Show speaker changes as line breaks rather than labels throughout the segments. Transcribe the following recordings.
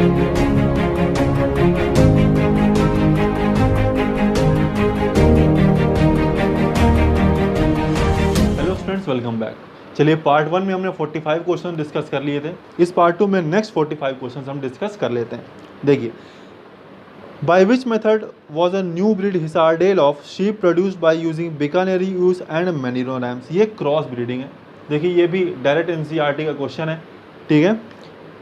Hello students, welcome back. चलिए, part 1 में हमने 45 क्वेश्चन डिस्कस कर लिए थे। इस पार्ट 2 में नेक्स्ट 45 क्वेश्चन हम डिस्कस कर लेते हैं। देखिए, by which method was a new breed Hissardale of sheep produced by using Bikaneri ewes and merino rams. ये क्रॉस ब्रीडिंग है। देखिए, ये भी डायरेक्ट एनसीईआरटी का क्वेश्चन है, ठीक है।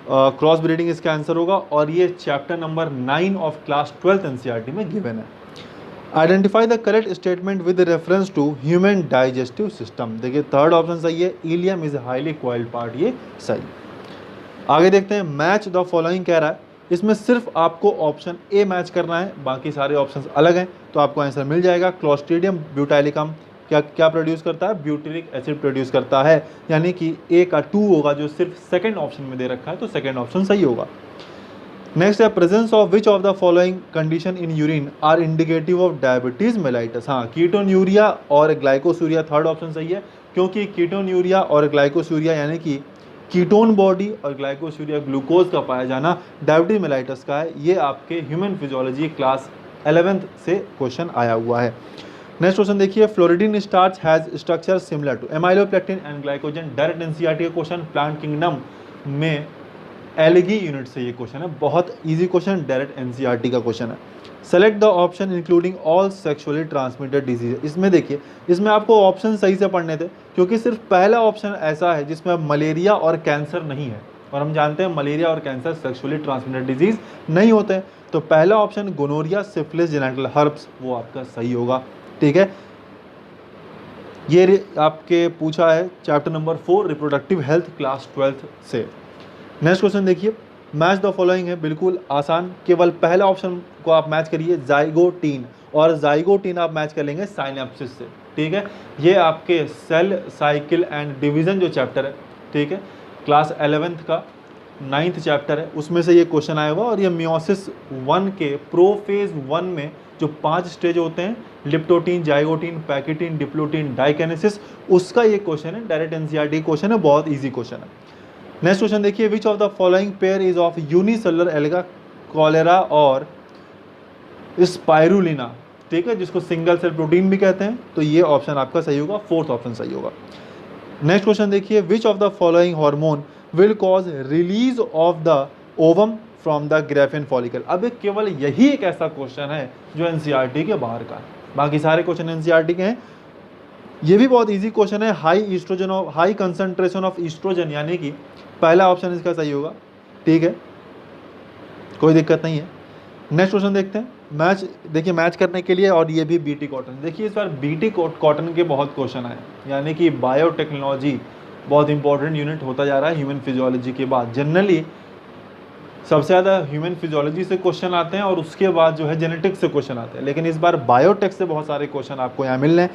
क्रॉस ब्रीडिंग इसका आंसर होगा और ये chapter number 9 of class 12 NCERT में गिवन है। Identify the correct statement with reference to human digestive system. देखिए, थर्ड ऑप्शन सही है, ileum is highly coiled part, ये सही। आगे देखते हैं, मैच द फॉलोइंग कह रहा है। इसमें सिर्फ आपको ऑप्शन ए मैच करना है, बाकी सारे ऑप्शंस अलग हैं, तो आपको आंसर मिल जाएगा। क्लोस्ट्रीडियम ब्यूटाइलिकम क्या क्या प्रोड्यूस करता है? ब्यूटिलिक एसिड प्रोड्यूस करता है, यानी कि ए का 2 होगा, जो सिर्फ सेकंड ऑप्शन में दे रखा है, तो सेकंड ऑप्शन सही होगा। नेक्स्ट है, presence of which of the following condition in urine are indicative of diabetes mellitus. हाँ, कीटोन यूरिया और ग्लाइकोसूरिया, थर्ड ऑप्शन सही है, क्योंकि कीटोन यूरिया और ग्लाइकोसूरिया यानी कि कीटोन बॉडी और ग्लाइकोसूरिया ग्लूकोज का पाया जाना डायबिटीज मेलाइटस का है। ये आपके ह्यूमन फिजियोलॉजी क्लास 11th से क्वेश्चन आया हुआ है। नेक्स्ट क्वेश्चन देखिए, floridean starch has structure similar to amylopectin and glycogen. Direct NCERT का क्वेश्चन, प्लांट किंगडम में एल्गी यूनिट से ये क्वेश्चन है, बहुत इजी क्वेश्चन, डायरेक्ट एनसीईआरटी का क्वेश्चन है। Select the option including all sexually transmitted disease. इसमें देखिए, इसमें आपको ऑप्शन सही से पढ़ने थे, क्योंकि सिर्फ पहला ऑप्शन ऐसा है जिसमें मलेरिया और कैंसर नहीं है, और हम जानते हैं मलेरिया और कैंसर सेक्सुअली ट्रांसमिटेड डिजीज नहीं होते हैं। तो पहला option gonorrhoea, syphilis, genital herpes, वो आपका सही होगा, ठीक है। ये आपके पूछा है chapter number 4 reproductive health class 12th से। नेक्स्ट क्वेश्चन देखिए, मैच द फॉलोइंग है, बिल्कुल आसान, केवल पहला ऑप्शन को आप मैच करिए, जाइगोटीन, और जाइगोटीन आप मैच कर लेंगे साइनेप्सिस से, ठीक है। ये आपके सेल साइकिल एंड डिवीजन जो चैप्टर है, ठीक है, क्लास 11th का 9th चैप्टर है, उसमें से ये क्वेश्चन आया हुआ। और ये मियोसिस 1 के प्रोफेज 1 में जो 5 स्टेज होते हैं, लिप्टोटीन, जाइगोटीन, पैकेटीन, डिप्लोटीन, डाइकेनेसिस, उसका ये क्वेश्चन है, डायरेक्ट एनसीईआरटी क्वेश्चन है, बहुत ईजी क्वेश्चन है। नेक्स्ट क्वेश्चन देखिए, विच of the following pair is of unicellular alga, cholera और स्पाइरुलिना, ठीक है, जिसको सिंगल सेल प्रोटीन भी कहते हैं, तो ये ऑप्शन आपका सही होगा, फोर्थ ऑप्शन सही होगा। नेक्स्ट क्वेश्चन देखिए, विच of the following hormone will cause release of the ovum from the Graafian follicle. अब केवल यही एक ऐसा क्वेश्चन है जो एनसीईआरटी के बाहर का है, बाकी सारे क्वेश्चन एनसीईआरटी के हैं। ये भी बहुत इजी क्वेश्चन है, हाई कंसंट्रेशन ऑफ ईस्ट्रोजन, यानी कि पहला ऑप्शन इसका सही होगा, ठीक है, कोई दिक्कत नहीं है। नेक्स्ट क्वेश्चन देखते हैं, मैच देखिए, मैच करने के लिए, और ये भी बीटी कॉटन। देखिए, इस बार बीटी कॉटन के बहुत क्वेश्चन आए, यानी कि बायोटेक्नोलॉजी बहुत इंपॉर्टेंट यूनिट होता जा रहा है ह्यूमन फिजियोलॉजी के बाद। जनरली सबसे ज़्यादा ह्यूमन फिजियोलॉजी से क्वेश्चन आते हैं और उसके बाद जो है जेनेटिक्स से क्वेश्चन आते हैं, लेकिन इस बार बायोटेक से बहुत सारे क्वेश्चन आपको यहाँ मिल रहे हैं।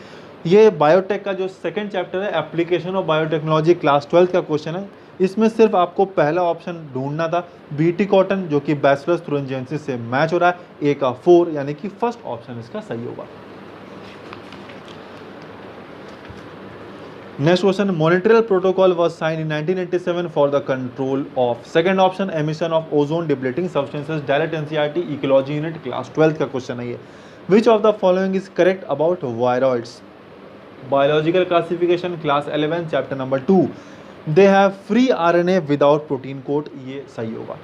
ये बायोटेक का जो सेकंड चैप्टर है, एप्लीकेशन ऑफ बायोटेक्नोलॉजी, क्लास 12 का क्वेश्चन है। इसमें सिर्फ आपको पहला ऑप्शन ढूंढना था, बीटी कॉटन, जो कि बैचलर्स थ्रोजेंसिस से मैच हो रहा है, ए का 4, यानी कि फर्स्ट ऑप्शन इसका सही होगा। Next question, Montreal protocol was sign in 1987 for the control of, second option emission of ozone depleting substances, direct NCERT ecology unit class 12 का क्वेश्चन है ये। Which of the following is correct about viroids, biological classification class 11 chapter number 2, they have free RNA without protein coat, ये सही होगा।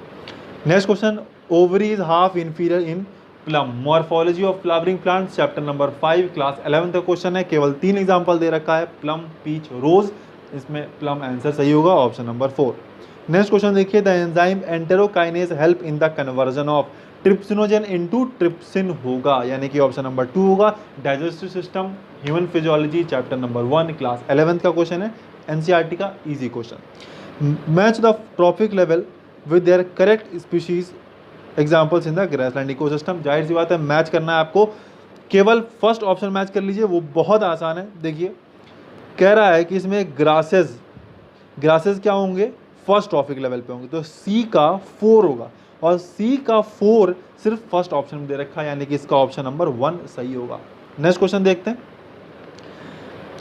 Next question, ovary is half inferior in plum, morphology of flowering plants chapter number 5 class 11 का question है, केवल 3 example दे रखा है, plum, peach, रोज, इसमें plum answer सही होगा, ऑप्शन नंबर 4। नेक्स्ट क्वेश्चन देखिए, the enzyme enterokinase help in the conversion of trypsinogen into trypsin होगा, यानी कि ऑप्शन नंबर 2 होगा। Digestive system, human physiology chapter number 1 class 11 का क्वेश्चन है, एनसीईआरटी का easy question. Match the trophic level with their correct species examples in the grassland ecosystem. जाहिर सी बात है, मैच करना है आपको, केवल फर्स्ट ऑप्शन मैच कर लीजिए, वो बहुत आसान है। देखिए, कह रहा है कि इसमें ग्रासेस क्या होंगे, फर्स्ट ट्रॉपिक लेवल पे होंगे, तो सी का 4 होगा, और सी का 4 सिर्फ फर्स्ट ऑप्शन में दे रखा है, यानी कि इसका ऑप्शन नंबर 1 सही होगा। नेक्स्ट क्वेश्चन देखते हैं,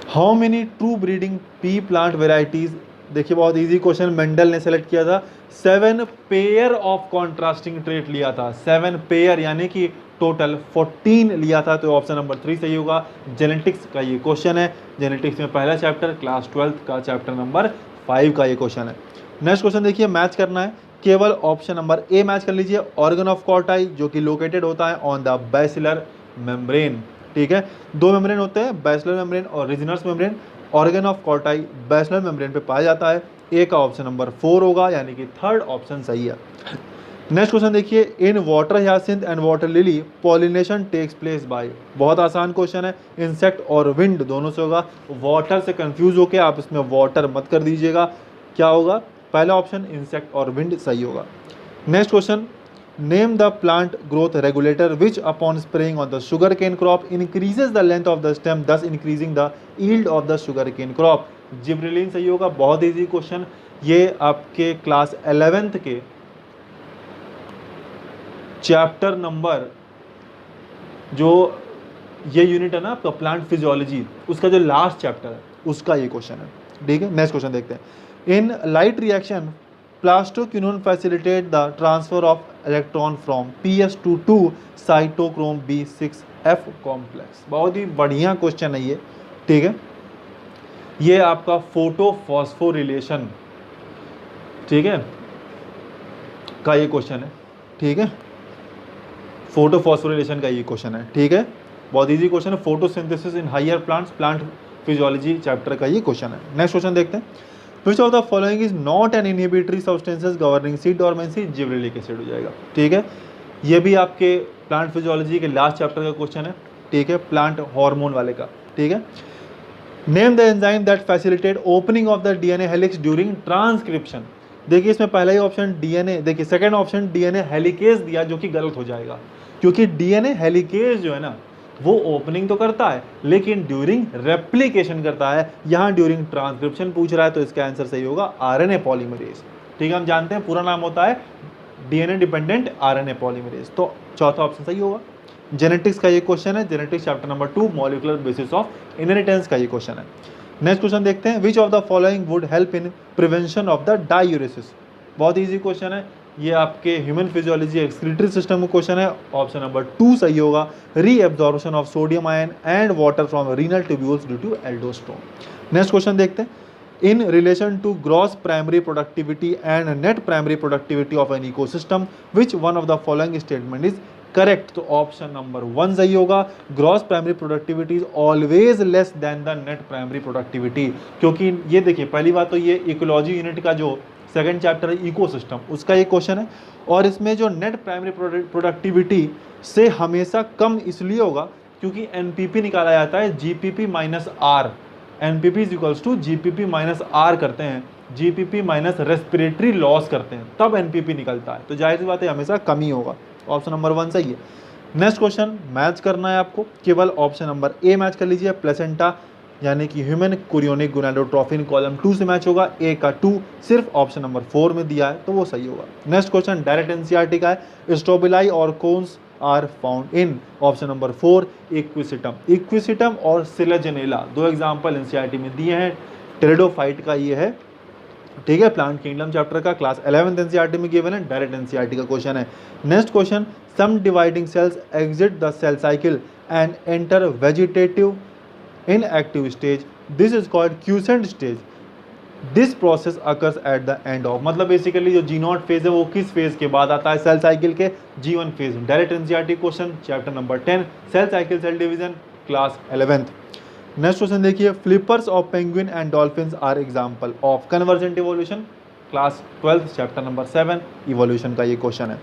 how many true breeding P plant varieties देखिए बहुत इजी क्वेश्चन मेंडल ने सेलेक्ट किया था, 7 पेयर ऑफ कॉन्ट्रास्टिंग ट्रेट लिया था, 7 पेयर यानी कि टोटल 14 लिया था, तो ऑप्शन नंबर 3 सही होगा। जेनेटिक्स का ये क्वेश्चन है, जेनेटिक्स में पहला चैप्टर क्लास 12 का चैप्टर नंबर 5 का ये क्वेश्चन है। नेक्स्ट क्वेश्चन देखिए, मैच करना है, केवल ऑप्शन नंबर ए मैच कर लीजिए, ऑर्गन ऑफ कॉर्टाई जो कि लोकेटेड होता है ऑन द बैसिलर मेम्ब्रेन। ठीक है, दो मेम्ब्रेन होते हैं, बैसिलर मेम्ब्रेन और Reissner's membrane. Organ of Corti basilar membrane पे पाया जाता है। ए का ऑप्शन नंबर 4 होगा, यानी कि थर्ड ऑप्शन सही है। नेक्स्ट क्वेश्चन देखिए, in water hyacinth and water lily pollination takes place by, बहुत आसान क्वेश्चन है, इंसेक्ट और विंड दोनों से होगा। वाटर से कंफ्यूज होकर आप इसमें वाटर मत कर दीजिएगा, क्या होगा, पहला ऑप्शन इंसेक्ट और विंड सही होगा। Next question, name the plant growth regulator which upon spraying on the sugarcane crop increases the length of the stem thus increasing the yield of the sugarcane crop. Gibberellin सही होगा, बहुत easy question, ये आपके class 11th के chapter number, जो ये unit है ना आपका प्लांट फिजियोलॉजी, उसका जो लास्ट चैप्टर है उसका ये क्वेश्चन है। ठीक है, नेक्स्ट क्वेश्चन देखते हैं, in light reaction plastoquinone facilitate the transfer of electron from PS to cytochrome B6F complex. बहुत ही बढ़िया क्वेश्चन है ये। ठीक है, ये आपका फोटोफॉस्फोरिलेशन, ठीक है, का ये क्वेश्चन है। ठीक है, फोटोफॉस्फोरिलेशन का ये क्वेश्चन है। ठीक है, बहुत इजी क्वेश्चन है, photosynthesis in higher plants, plant physiology chapter का ये क्वेश्चन है। नेक्स्ट क्वेश्चन देखते हैं, which of the following is not an inhibitory substances governing seed dormancy, gibberellic acid हो जाएगा। ठीक है, ये भी आपके प्लांट फिजियोलॉजी के लास्ट चैप्टर का क्वेश्चन है। ठीक है, प्लांट हार्मोन वाले का। ठीक है, name the enzyme that facilitate opening of the DNA helix during transcription. देखिए इसमें पहला ही ऑप्शन DNA, देखिए सेकंड ऑप्शन DNA हेलिकेज दिया, जो कि गलत हो जाएगा, क्योंकि DNA हेलिकेज जो है ना वो ओपनिंग तो करता है लेकिन ड्यूरिंग रेप्लिकेशन करता है, यहाँ ड्यूरिंग ट्रांसक्रिप्शन पूछ रहा है, तो इसका आंसर सही होगा RNA पॉलीमरेज। ठीक है, हम जानते हैं पूरा नाम होता है DNA डिपेंडेंट RNA पॉलीमरेज, तो चौथा ऑप्शन सही होगा। जेनेटिक्स का ये क्वेश्चन है, genetics chapter number 2 molecular basis of inheritance का ये क्वेश्चन है। नेक्स्ट क्वेश्चन देखते हैं, which of the following would help in prevention of the diuresis. बहुत इजी क्वेश्चन है, ये आपके ह्यूमन फिजियोलॉजी एक्सक्रीटरी सिस्टम का क्वेश्चन है, ऑप्शन नंबर 2 सही होगा। Reabsorption of sodium ion and water from renal tubules due to aldosterone. Next question देखते हैं, in relation to gross primary productivity and net primary productivity of an ecosystem which one of the following statement is correct, तो option number 1 सही होगा। Gross primary productivity is always less than the net primary productivity, क्योंकि ये देखिए पहली बात तो ये इकोलॉजी यूनिट का जो सेकंड चैप्टर है इकोसिस्टम, उसका ये क्वेश्चन है, और इसमें जो नेट प्राइमरी प्रोडक्टिविटी से हमेशा कम इसलिए होगा क्योंकि NPP निकाला जाता है GPP minus R, NPP is equals to GPP minus R करते हैं, GPP माइनस रेस्पिरेटरी लॉस करते हैं, तब NPP निकलता है, तो जाहिर सी बात है हमेशा कम ही होगा। ऑप्शन नंबर 1 सही है। नेक्स्ट क्वेश्चन मैच करना है आपको, केवल ऑप्शन नंबर ए मैच कर लीजिए, प्लेसेंटा यानी कि ह्यूमन कुरियोनिक गोनाडोट्रोफिन कॉलम 2 से मैच होगा, ए का 2 सिर्फ ऑप्शन नंबर 4 में दिया है तो वो सही होगा। नेक्स्ट क्वेश्चन डायरेक्ट NCERT का है, स्ट्रोबिलाई और cones are found in, option number 4 Equisetum. Equisetum और सिलेजेनेला दो एग्जाम्पल NCERT में दिए हैं, टेरिडोफाइट का ये है। ठीक है, प्लांट किंगडम चैप्टर का क्लास 11th NCERT में गिवन है, डायरेक्ट NCERT का क्वेश्चन है। Next question, some dividing cells exit the cell cycle and enter vegetative inactive stage, this is called quiescent stage, this process occurs at the end of, मतलब basically जो G0 phase है वो किस phase के बाद आता है सेल साइकिल के, G1 phase. Direct NCERT question chapter number 10 cell cycle cell division class 11th। Next question देखिए, flippers of penguin and dolphins are example of convergent evolution, class 12 chapter number 7 evolution का ये question है।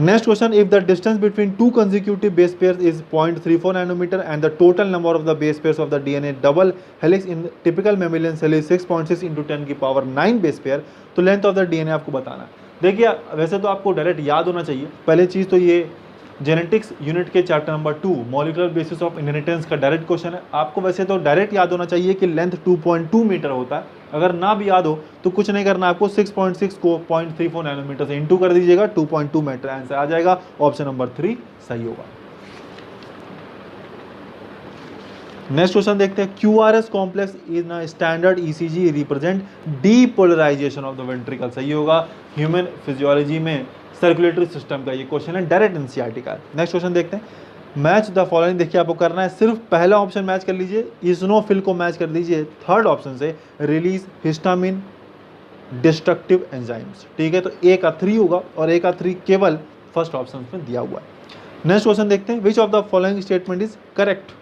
Next question, if the distance between two consecutive base pairs is 0.34 nanometer and the total number of the base pairs of the DNA double helix in typical mammalian cell is 6.6 × 10⁹ base pair, तो length of the DNA आपको बताना है। देखिए वैसे तो आपको direct याद होना चाहिए, पहले चीज़ तो ये जेनेटिक्स यूनिट के chapter number 2 molecular basis of inheritance का डायरेक्ट क्वेश्चन है, आपको वैसे तो डायरेक्ट याद होना चाहिए कि लेंथ 2.2 मीटर होता है, अगर ना भी याद हो तो कुछ नहीं करना, आपको 6.6 को 0.34 नैनोमीटर से इंटू कर दीजिएगा, 2.2 मीटर आंसर आ जाएगा, ऑप्शन नंबर 3 सही होगा। नेक्स्ट क्वेश्चन देखते हैं, QRS complex in standard ECG represent depolarisation of the ventricle. सही होगा, ह्यूमन फिजियोलॉजी में सर्कुलेटरी सिस्टम का ये क्वेश्चन है, डायरेक्ट NCERT का। नेक्स्ट क्वेश्चन देखते हैं, मैच द फॉलोइंग। देखिए आपको करना है, सिर्फ पहला ऑप्शन मैच कर लीजिए, इजनोफिल को मैच कर दीजिए थर्ड ऑप्शन से, रिलीज हिस्टामिन डिस्ट्रक्टिव एंजाइम्स। ठीक है, तो ए का 3 होगा और ए का 3 केवल फर्स्ट ऑप्शन में दिया हुआ है। नेक्स्ट क्वेश्चन देखते हैं, which of the following statement is correct.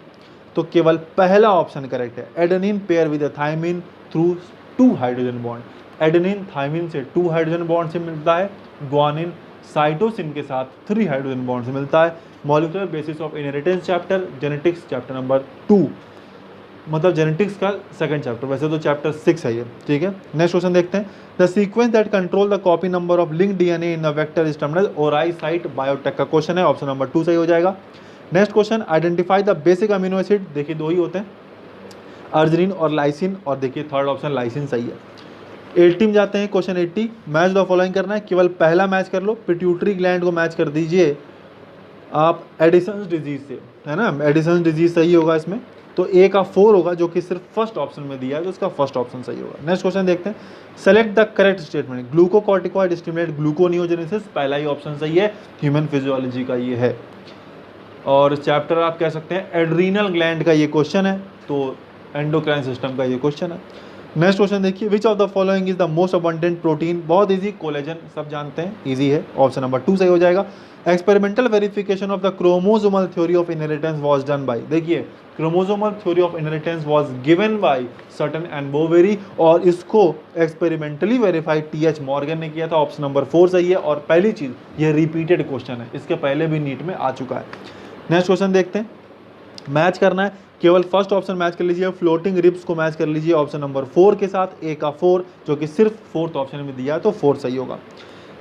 तो केवल पहला ऑप्शन करेक्ट है, adenine pair with thymine through 2 hydrogen bond. Adenine thymine से 2 हाइड्रोजन बॉन्ड से मिलता है, ग्वानिन साइटोसिन के साथ 3 हाइड्रोजन बॉन्ड से मिलता है। Molecular basis of inheritance chapter, genetics chapter number 2, मतलब जेनेटिक्स का सेकंड चैप्टर, वैसे तो चैप्टर 6 है ये। ठीक है, नेक्स्ट क्वेश्चन देखते हैं, the sequence that control the copy number of link DNA in the vector is terminal ori site biotech का क्वेश्चन है, ऑप्शन नंबर 2 सही हो जाएगा। Next question, identify the basic amino acid. देखिए 2 ही होते हैं, अर्जिनिन और लाइसिन, और देखिए थर्ड ऑप्शन लाइसिन सही है। 80 में जाते हैं, क्वेश्चन 80, मैच द फॉलोइंग करना है, केवल पहला मैच कर लो, पिट्यूटरी ग्लैंड को मैच कर दीजिए आप एडिसन्स डिजीज से, है ना, एडिसन्स डिजीज सही होगा इसमें, तो ए का 4 होगा, जो कि सिर्फ फर्स्ट ऑप्शन में दिया है, तो उसका फर्स्ट ऑप्शन सही होगा। नेक्स्ट क्वेश्चन देखते हैं, select the correct statement. Glucocorticoid stimulate gluconeogenesis, पहला ही ऑप्शन सही है, ह्यूमन फिजियोलॉजी का ये है। और चैप्टर आप कह सकते हैं एड्रीनल ग्लैंड का ये क्वेश्चन है, तो एंडोक्राइन सिस्टम का ये क्वेश्चन है। नेक्स्ट क्वेश्चन देखिए, विच of the following is the most abundant protein. बहुत इजी, कोलेजन सब जानते हैं, इजी है, ऑप्शन नंबर 2 सही हो जाएगा। Experimental verification of the chromosomal theory of inheritance was done by. देखिए chromosomal theory of inheritance was given by Sutton and Boveri, और इसको एक्सपेरिमेंटली वेरीफाइड TH मॉर्गन ने किया था, ऑप्शन नंबर 4 सही है। और पहली चीज़, ये रिपीटेड क्वेश्चन है, इसके पहले भी नीट में आ चुका है। नेक्स्ट क्वेश्चन देखते हैं, मैच करना है, केवल फर्स्ट ऑप्शन मैच कर लीजिए, फ्लोटिंग रिब्स को मैच कर लीजिए ऑप्शन नंबर 4 के साथ, ए का 4, जो कि सिर्फ फोर्थ ऑप्शन में दिया है, तो 4 सही होगा।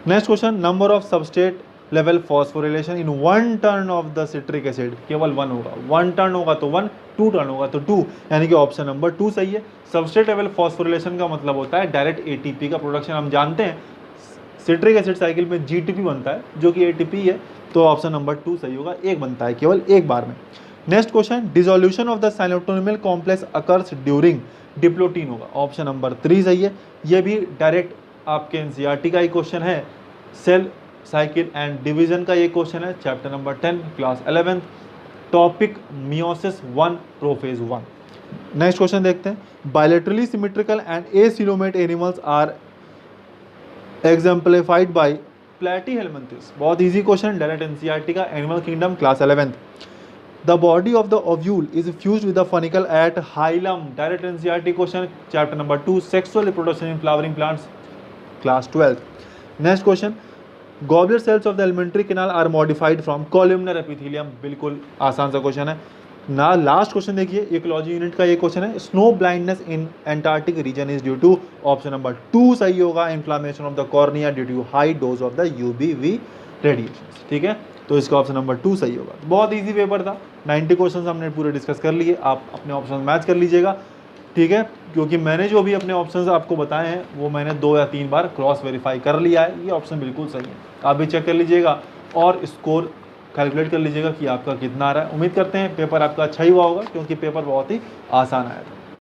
Next question, number of substrate level phosphorylation in 1 turn off the citric acid, केवल 1 होगा, 1 टर्न होगा तो 1, 2 टर्न होगा तो 2, यानी कि ऑप्शन नंबर 2 सही है। सबस्ट्रेट लेवल फॉस्फोरिलेशन का मतलब होता है डायरेक्ट ATP का प्रोडक्शन। हम जानते हैं सिट्रिक एसिड साइकिल में GTP बनता है, जो कि ATP है, तो ऑप्शन नंबर 2 सही होगा, एक बनता है केवल एक बार में। Next question, dissolution of the synaptonemal complex occurs during, diplotene होगा, ऑप्शन नंबर 3 सही है। ये भी डायरेक्ट आपके NCERT का ही क्वेश्चन है, सेल साइकिल एंड डिवीजन का ये क्वेश्चन है, chapter number 10 class 11, topic meiosis 1 prophase 1। Next question देखते हैं, bilaterally symmetrical and acoelomate animals are exemplified by platyhelminthes. बहुत इजी क्वेश्चन, डायरेक्ट NCERT का, animal kingdom class 11th। The body of the ovule is fused with the funicle at hilum, direct NCERT question, chapter number 2, sexual reproduction in flowering plants class 12th। Next question, goblet cells of the alimentary canal are modified from columnar epithelium, बिल्कुल आसान सा question है ना। Last question देखिए, ecology unit का ये question है, snow blindness in Antarctic region is due to, option number 2 सही होगा, inflammation of the cornea due to high dose of the UVB radiation. ठीक है, तो इसका ऑप्शन नंबर 2 सही होगा। बहुत इजी पेपर था, 90 क्वेश्चन हमने पूरे डिस्कस कर लिए, आप अपने ऑप्शन मैच कर लीजिएगा। ठीक है, क्योंकि मैंने जो भी अपने ऑप्शंस आपको बताए हैं वो मैंने 2 या 3 बार क्रॉस वेरीफाई कर लिया है, ये ऑप्शन बिल्कुल सही है, आप भी चेक कर लीजिएगा और स्कोर कैलकुलेट कर लीजिएगा कि आपका कितना आ रहा है। उम्मीद करते हैं पेपर आपका अच्छा ही हुआ होगा, क्योंकि पेपर बहुत ही आसान आया था।